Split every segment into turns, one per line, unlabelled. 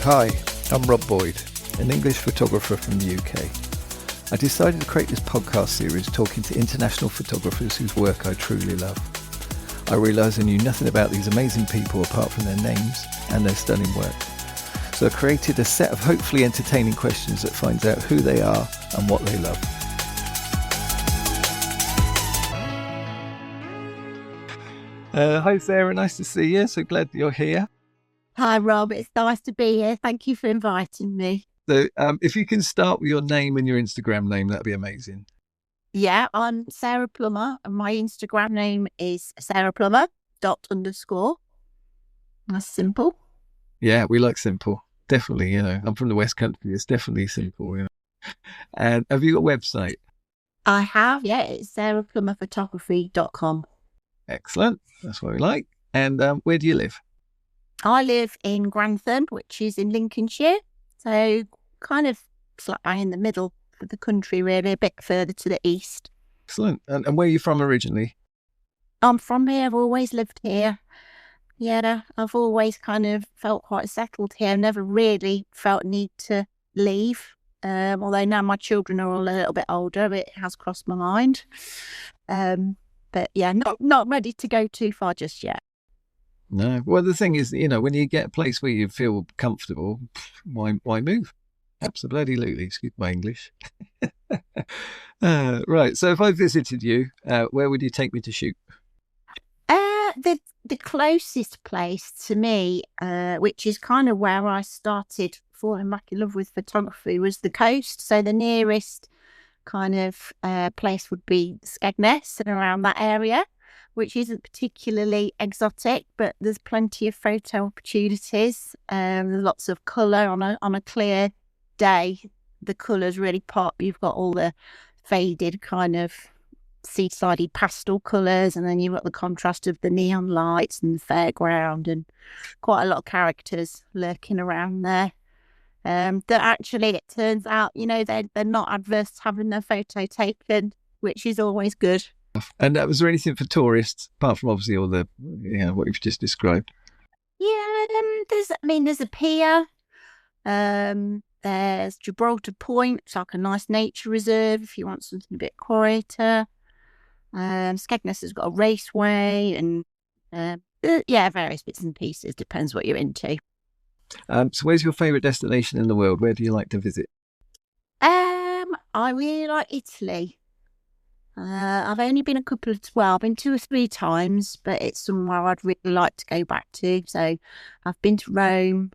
Hi, I'm Rob Boyd, an English photographer from the UK. I decided to create this podcast series talking to international photographers whose work I truly love. I realised I knew nothing about these amazing people apart from their names and their stunning work. So I created a set of hopefully entertaining questions that finds out who they are and what they love. Hi Sarah, nice to see you. So glad you're here.
Hi Rob, it's nice to be here. Thank you for inviting me.
So if you can start with your name and your Instagram name, that'd be amazing.
Yeah, I'm Sarah Plummer and my Instagram name is sarahplummer._. That's simple.
Yeah, we like simple. Definitely, I'm from the West Country. It's definitely simple, And have you got a website?
I have, yeah. It's sarahplummerphotography.com.
Excellent. That's what we like. And where do you live?
I live in Grantham, which is in Lincolnshire. So kind of slap bang in the middle of the country, really, a bit further to the east.
Excellent. And where are you from originally?
I'm from here. I've always lived here. Yeah, I've always kind of felt quite settled here. Never really felt need to leave. Although now my children are all a little bit older, it has crossed my mind. But yeah, not ready to go too far just yet.
No. Well, the thing is, when you get a place where you feel comfortable, why move? Absolutely. Excuse my English. Right. So if I visited you, where would you take me to shoot?
The closest place to me, which is kind of where I started falling back in love with photography, was the coast. So the nearest kind of place would be Skegness and around that area, which isn't particularly exotic, but there's plenty of photo opportunities. There's lots of colour on a clear day. The colours really pop. You've got all the faded kind of seasidey pastel colours, and then you've got the contrast of the neon lights and the fairground, and quite a lot of characters lurking around there. That actually, it turns out, they're not adverse to having their photo taken, which is always good.
And was there anything for tourists, apart from obviously all the, what you've just described?
Yeah, there's a pier. There's Gibraltar Point, it's like a nice nature reserve if you want something a bit quieter. Skegness has got a raceway and various bits and pieces. Depends what you're into.
So where's your favourite destination in the world? Where do you like to visit?
I really like Italy. I've only been I've been 2 or 3 times, but it's somewhere I'd really like to go back to. So I've been to Rome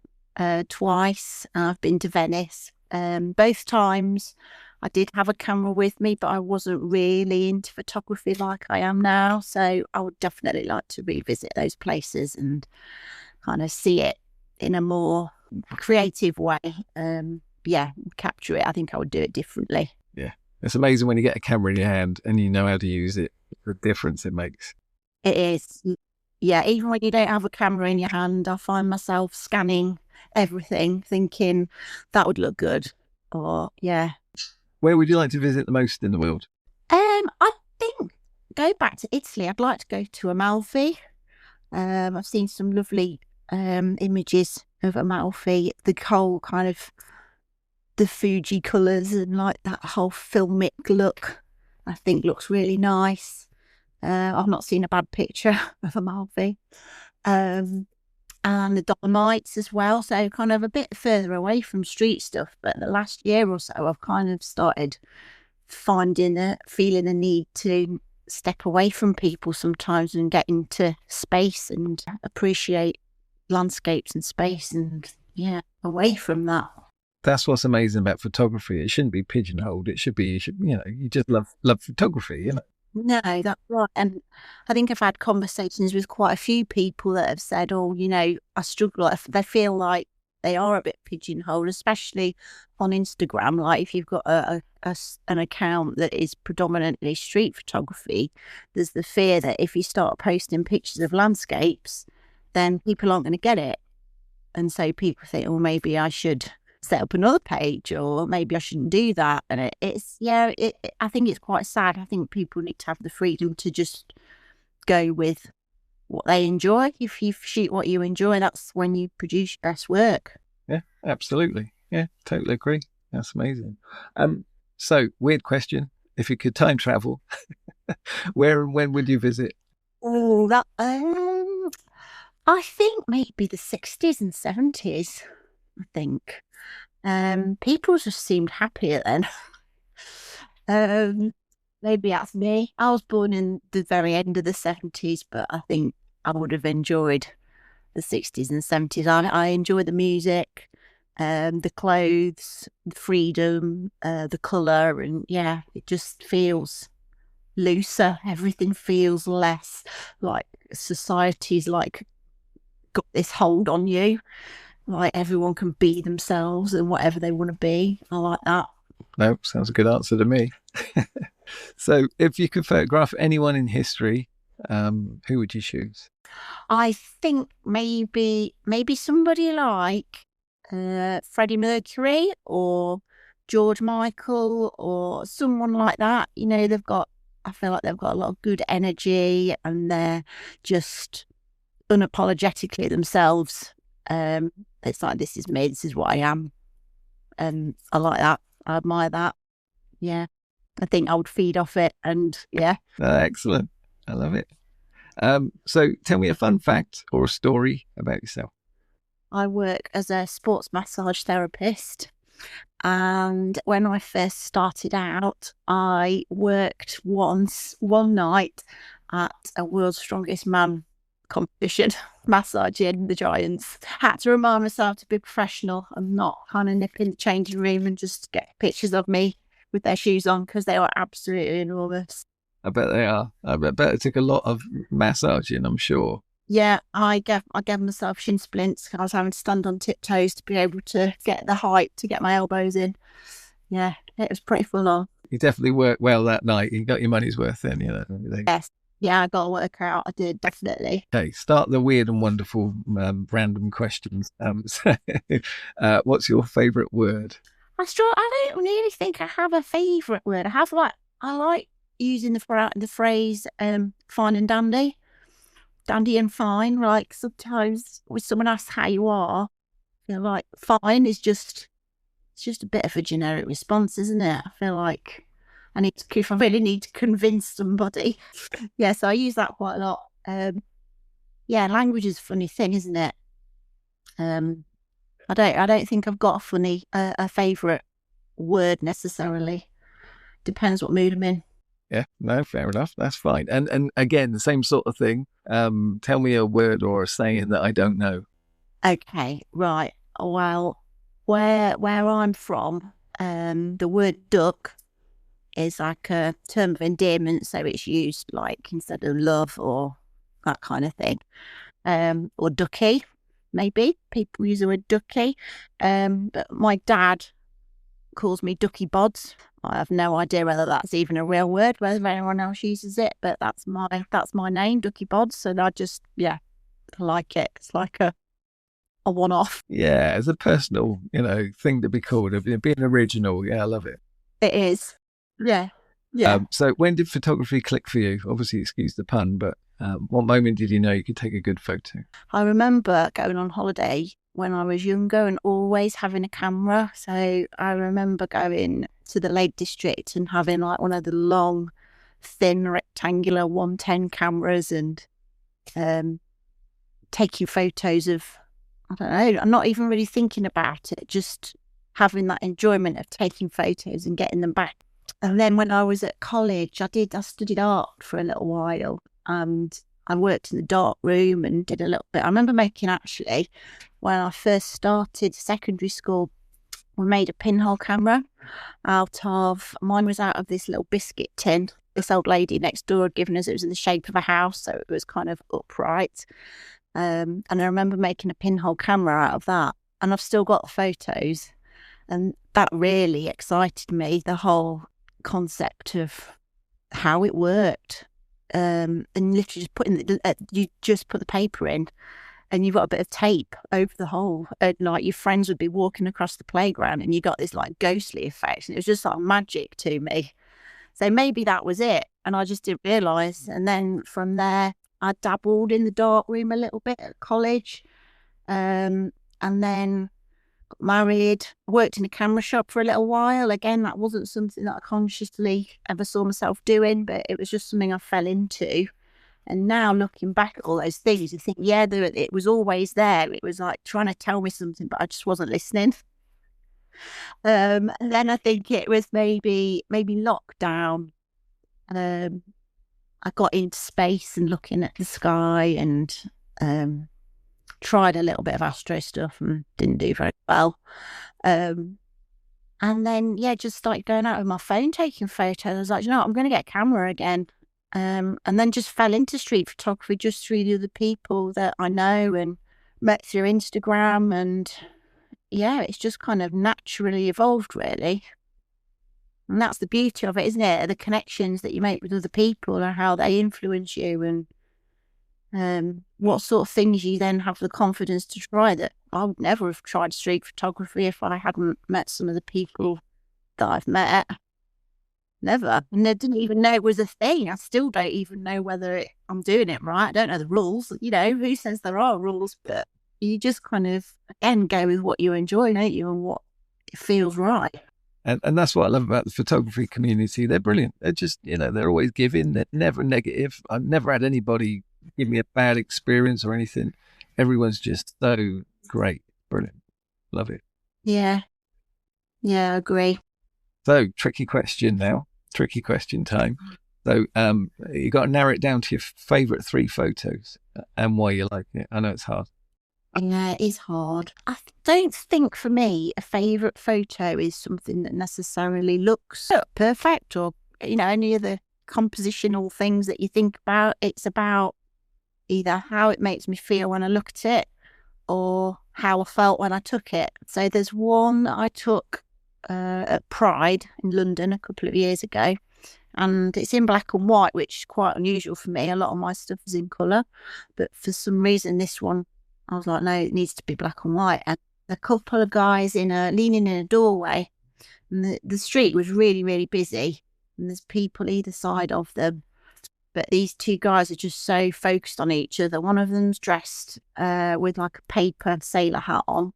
twice, and I've been to Venice. Both times I did have a camera with me, but I wasn't really into photography like I am now. So I would definitely like to revisit those places and kind of see it in a more creative way. Capture it. I think I would do it differently.
Yeah. It's amazing when you get a camera in your hand and you know how to use it, the difference it makes.
It is. Yeah, even when you don't have a camera in your hand, I find myself scanning everything, thinking that would look good. Or, yeah.
Where would you like to visit the most in the world?
I think, go back to Italy, I'd like to go to Amalfi. I've seen some lovely images of Amalfi, the whole kind of the Fuji colours and like that whole filmic look, I think looks really nice. I've not seen a bad picture of Amalfi. And the Dolomites as well, so kind of a bit further away from street stuff. But the last year or so, I've kind of started feeling a need to step away from people sometimes and get into space and appreciate landscapes and space and away from that.
That's what's amazing about photography. It shouldn't be pigeonholed. It should be, you just love photography,
No, that's right. And I think I've had conversations with quite a few people that have said, I struggle. They feel like they are a bit pigeonholed, especially on Instagram. Like if you've got an account that is predominantly street photography, there's the fear that if you start posting pictures of landscapes, then people aren't going to get it. And so people think, maybe I should set up another page, or maybe I shouldn't do that. And I think it's quite sad. I think people need to have the freedom to just go with what they enjoy. If you shoot what you enjoy, that's when you produce your best work.
Yeah, absolutely. Yeah, totally agree. That's amazing. So weird question. If you could time travel, where and when would you visit?
Oh, that I think maybe the 60s and 70s. I think people just seemed happier then. um, maybe that's me. I was born in the very end of the 70s, but I think I would have enjoyed the 60s and 70s. I enjoy the music, the clothes, the freedom, the colour, and yeah, it just feels looser. Everything feels less like society's like got this hold on you. Like everyone can be themselves and whatever they want to be. I like that.
No, sounds a good answer to me. So if you could photograph anyone in history, who would you choose?
I think maybe somebody like Freddie Mercury or George Michael or someone like that. You know, I feel like they've got a lot of good energy and they're just unapologetically themselves. It's like, this is me, this is what I am. And I like that. I admire that. Yeah. I think I would feed off it. And yeah.
Excellent. I love it. So tell me a fun fact or a story about yourself.
I work as a sports massage therapist. And when I first started out, I worked one night at a World's Strongest Man competition, massaging the giants. Had to remind myself to be professional and not kind of nip in the changing room and just get pictures of me with their shoes on because they were absolutely enormous.
I bet they are. I bet it took a lot of massaging, I'm sure.
Yeah, I gave myself shin splints. I was having to stand on tiptoes to be able to get the height to get my elbows in. Yeah, it was pretty full on.
You definitely worked well that night. You got your money's worth then,
Yes. Yeah, I got to work out. I did, definitely.
Okay, start the weird and wonderful random questions. What's your favourite word?
I don't really think I have a favourite word. I like using the phrase fine and dandy. Dandy and fine. Like sometimes when someone asks how you are, you're like, fine is just it's just a bit of a generic response, isn't it? I feel like if I really need to convince somebody. Yeah, so I use that quite a lot. Yeah, language is a funny thing, isn't it? I don't think I've got a favourite word necessarily. Depends what mood I'm in.
Yeah, no, fair enough. That's fine. And again, the same sort of thing. Tell me a word or a saying that I don't know.
Okay, right. Well, where I'm from, the word duck is like a term of endearment, so it's used like instead of love or that kind of thing. Or ducky, maybe people use the word ducky. But my dad calls me Ducky Bods. I have no idea whether that's even a real word, whether anyone else uses it, but that's my name, Ducky Bods. So I just I like it. It's like a one-off.
Yeah, it's a personal, thing to be called. Being original. Yeah, I love it.
It is. Yeah. Yeah.
So when did photography click for you? Obviously, excuse the pun, but what moment did you know you could take a good photo?
I remember going on holiday when I was younger and always having a camera. So I remember going to the Lake District and having like one of the long, thin, rectangular 110 cameras and taking photos of, I don't know, I'm not even really thinking about it, just having that enjoyment of taking photos and getting them back. And then when I was at college, I studied art for a little while and I worked in the dark room and did a little bit. I remember actually, when I first started secondary school, we made a pinhole camera mine was out of this little biscuit tin. This old lady next door had given us, it was in the shape of a house, so it was kind of upright. And I remember making a pinhole camera out of that. And I've still got the photos. And that really excited me, the whole concept of how it worked. And literally you just put the paper in and you've got a bit of tape over the hole. And like your friends would be walking across the playground and you got this like ghostly effect. And it was just like magic to me. So maybe that was it. And I just didn't realise. And then from there, I dabbled in the dark room a little bit at college. And then got married, worked in a camera shop for a little while. Again, that wasn't something that I consciously ever saw myself doing, but it was just something I fell into. And now looking back at all those things, you think, yeah, it was always there. It was like trying to tell me something, but I just wasn't listening. And then I think it was maybe lockdown. I got into space and looking at the sky, and tried a little bit of astro stuff and didn't do very well. And then, just started going out with my phone, taking photos. I was like, I'm going to get a camera again. And then just fell into street photography just through the other people that I know and met through Instagram. And it's just kind of naturally evolved, really. And that's the beauty of it, isn't it? The connections that you make with other people and how they influence you, and what sort of things you then have the confidence to try that I would never have tried street photography if I hadn't met some of the people that I've met. Never. And I didn't even know it was a thing. I still don't even know whether I'm doing it right. I don't know the rules. Who says there are rules? But you just kind of, again, go with what you enjoy, don't you? And what feels right.
And that's what I love about the photography community. They're brilliant. They're just, they're always giving. They're never negative. I've never had anybody give me a bad experience or anything. Everyone's just so great. Brilliant. Love it.
Yeah. Yeah, I agree.
So, tricky question now. Tricky question time. So, you got to narrow it down to your favourite 3 photos and why you like it. I know it's hard.
Yeah, it is hard. I don't think for me a favourite photo is something that necessarily looks perfect or, any of the compositional things that you think about. It's about either how it makes me feel when I look at it or how I felt when I took it. So there's one that I took at Pride in London a couple of years ago, and it's in black and white, which is quite unusual for me. A lot of my stuff is in colour, but for some reason this one, I was like, no, it needs to be black and white. And a couple of guys leaning in a doorway, and the street was really, really busy, and there's people either side of them. But these 2 guys are just so focused on each other. One of them's dressed with like a paper sailor hat on.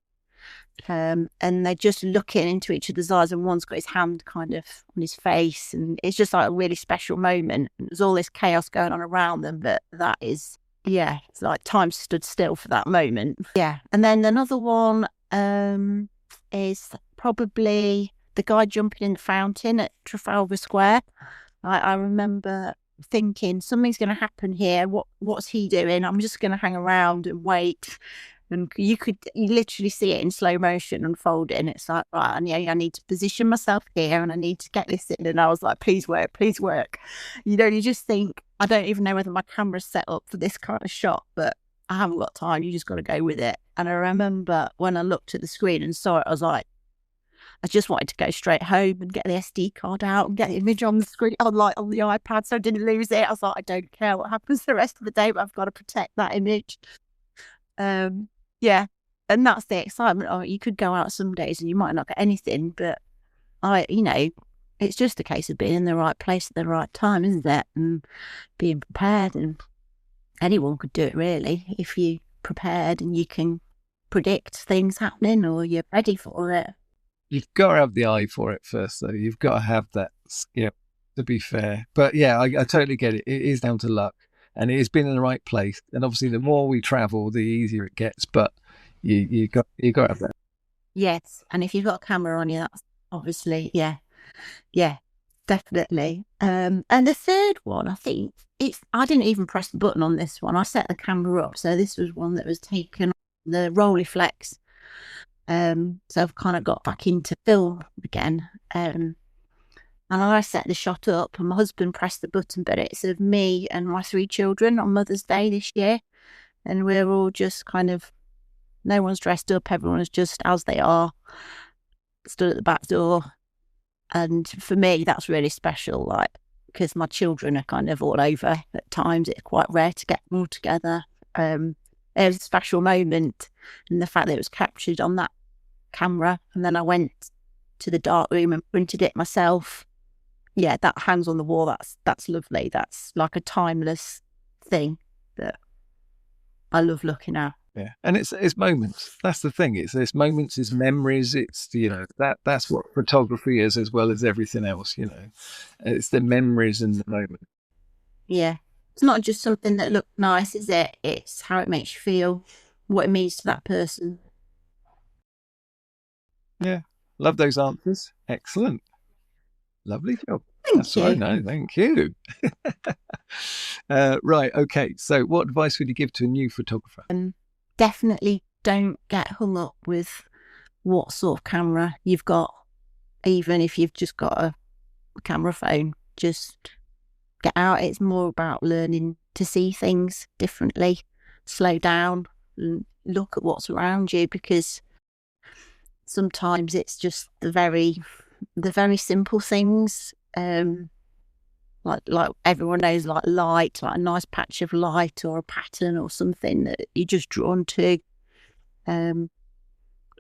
And they're just looking into each other's eyes, and one's got his hand kind of on his face. And it's just like a really special moment. And there's all this chaos going on around them. But that is, it's like time stood still for that moment. Yeah. And then another one is probably the guy jumping in the fountain at Trafalgar Square. I remember thinking something's going to happen here. What's he doing? I'm just going to hang around and wait. And you literally see it in slow motion unfolding. It's like, right, I need to position myself here and I need to get this in. And I was like, please work, please work. You just think, I don't even know whether my camera's set up for this kind of shot, but I haven't got time. You just got to go with it. And I remember when I looked at the screen and saw it, I was like, I just wanted to go straight home and get the SD card out and get the image on the screen, on the iPad, so I didn't lose it. I was like, I don't care what happens the rest of the day, but I've got to protect that image. Yeah, and that's the excitement. Oh, you could go out some days and you might not get anything, but it's just a case of being in the right place at the right time, isn't it? And being prepared. And anyone could do it, really, if you prepared and you can predict things happening or you're ready for it.
You've got to have the eye for it first, though. You've got to have that skill, to be fair. But yeah, I totally get it. It is down to luck, and it has been in the right place. And obviously, the more we travel, the easier it gets. But you got to have that.
Yes, and if you've got a camera on you, that's obviously yeah, definitely. And the third one, I think I didn't even press the button on this one. I set the camera up, so this was one that was taken on the Rolleiflex. So I've kind of got back into film again. And I set the shot up, and my husband pressed the button, but it's of me and my 3 children on Mother's Day this year. And we're all just kind of, no one's dressed up, everyone's just as they are, stood at the back door. And for me, that's really special, like, because my children are kind of all over at times. It's quite rare to get them all together. It was a special moment, and the fact that it was captured on that camera, and then I went to the darkroom and printed it myself. Yeah, that hangs on the wall. That's lovely. That's like a timeless thing that I love looking at.
Yeah, and it's moments. That's the thing. It's moments, it's memories. It's that's what photography is, as well as everything else. It's the memories and the moment.
Yeah. It's not just something that looks nice, is it? It's how it makes you feel, what it means to that person.
Yeah, love those answers. Excellent, lovely job.
Thank
That's all right.
you.
No, thank you. Right. Okay. So, what advice would you give to a new photographer?
Definitely don't get hung up with what sort of camera you've got, even if you've just got a camera phone. Just get out. It's more about learning to see things differently, slow down, and look at what's around you, because sometimes it's just the very simple things. Like everyone knows, like light, like a nice patch of light or a pattern or something that you're just drawn to. Um,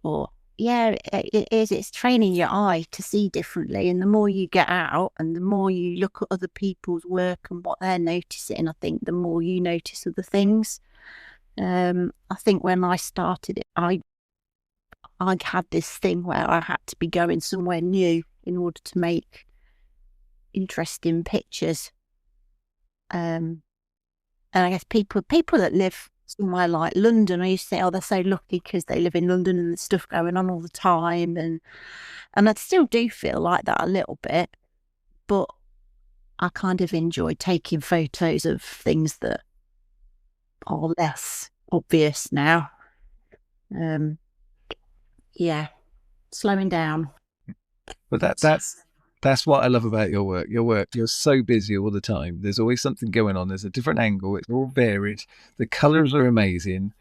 or yeah, it is. It's training your eye to see differently, and the more you get out and the more you look at other people's work and what they're noticing, I think the more you notice other things. I think when I started it, I had this thing where I had to be going somewhere new in order to make interesting pictures. Um, and I guess people that live somewhere like London, I used to say, oh, they're so lucky because they live in London and there's stuff going on all the time, and I still do feel like that a little bit, but I kind of enjoy taking photos of things that are less obvious now. Um, yeah, slowing down.
But that's what I love about your work. Your work, you're so busy all the time. There's always something going on. There's a different angle. It's all varied. The colors are amazing,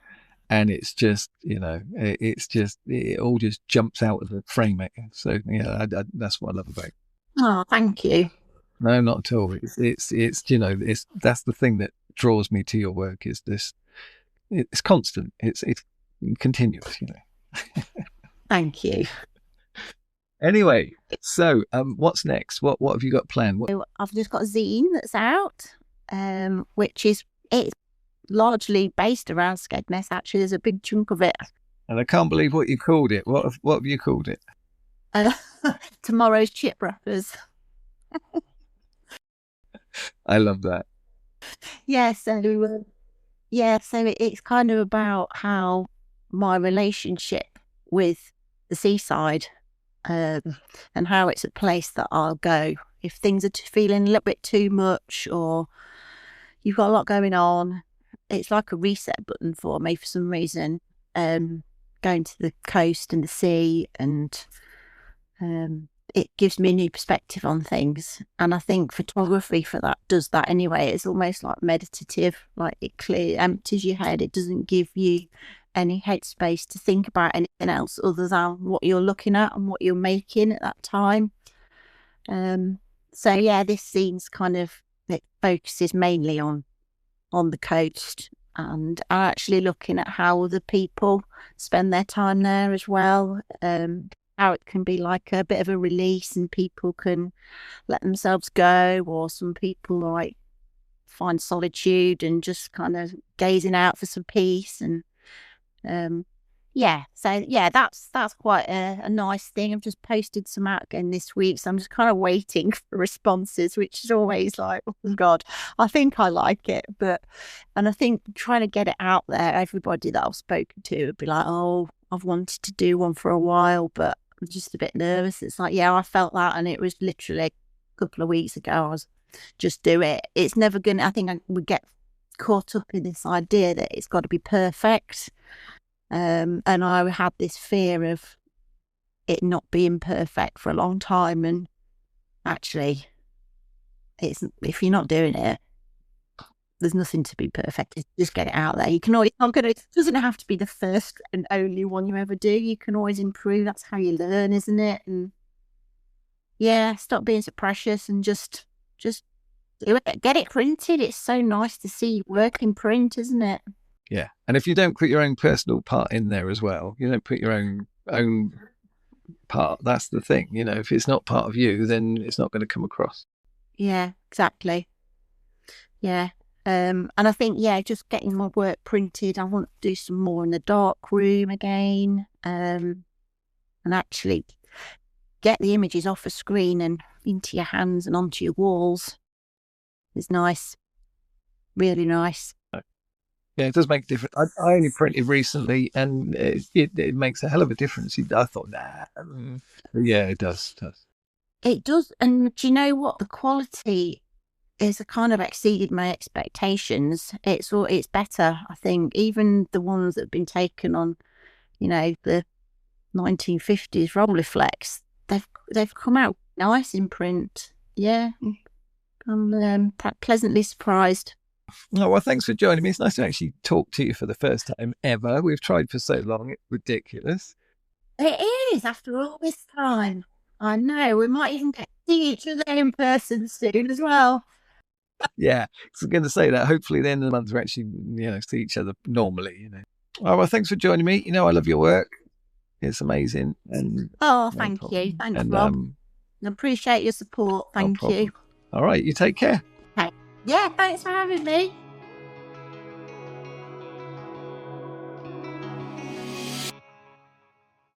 and it's just it all just jumps out of the frame. So yeah, that's what I love about it.
Oh, thank you.
No, not at all. It's that's the thing that draws me to your work. Is this? It's constant. It's continuous.
Thank you.
Anyway, so what's next? What have you got planned?
So I've just got a zine that's out, which is it's largely based around Skegness. Actually, there's a big chunk of it.
And I can't believe what you called it. What have you called it?
Tomorrow's chip wrappers.
I love that.
Yeah, so it's kind of about how my relationship with the seaside, um, and how it's a place that I'll go if things are feeling a little bit too much, or you've got a lot going on. It's like a reset button for me for some reason. Going to the coast and the sea, and it gives me a new perspective on things. And I think photography for that does that anyway. It's almost like meditative, like it empties your head. It doesn't give you any headspace to think about anything else other than what you're looking at and what you're making at that time. So yeah, this scene's kind of, it focuses mainly on the coast, and I'm actually looking at how other people spend their time there as well. How it can be like a bit of a release and people can let themselves go, or some people like find solitude and just kind of gazing out for some peace. And so yeah, that's quite a nice thing. I've just posted some out again this week, so I'm just kind of waiting for responses, which is always like, oh God, I think I like it, and I think trying to get it out there, everybody that I've spoken to would be like, oh, I've wanted to do one for a while, but I'm just a bit nervous. It's like, yeah, I felt that, and it was literally a couple of weeks ago. I was just do it. It's never gonna. I think we get caught up in this idea that it's got to be perfect. And I had this fear of it not being perfect for a long time, and actually, it's if you're not doing it, there's nothing to be perfect. Just get it out there. You can always it doesn't have to be the first and only one you ever do. You can always improve. That's how you learn, isn't it? And yeah, stop being so precious and just do it. Get it printed. It's so nice to see work in print, isn't it?
Yeah, and if you don't put your own personal part in there as well, you don't put your own part. That's the thing. If it's not part of you, then it's not going to come across.
Yeah, exactly. Yeah. And I think, just getting my work printed. I want to do some more in the dark room again, and actually get the images off a screen and into your hands and onto your walls. It's nice, really nice.
Yeah, it does make a difference. I only printed recently, and it makes a hell of a difference. I thought, yeah, it does.
It does, and do you know what? The quality is kind of exceeded my expectations. It's better, I think. Even the ones that have been taken on, the 1950s Rolleiflex, they've come out nice in print. Yeah, I'm pleasantly surprised.
Oh, well, thanks for joining me. It's nice to actually talk to you for the first time ever. We've tried for so long. It's ridiculous.
It is, after all this time. I know. We might even get to see each other in person soon as well.
Yeah, I was going to say that. Hopefully, at the end of the month, we actually, see each other normally. Oh, well, thanks for joining me. I love your work. It's amazing. And
thank you. Thanks, Rob. I appreciate your support. Thank you.
All right, you take care.
Okay. Yeah, thanks for having me.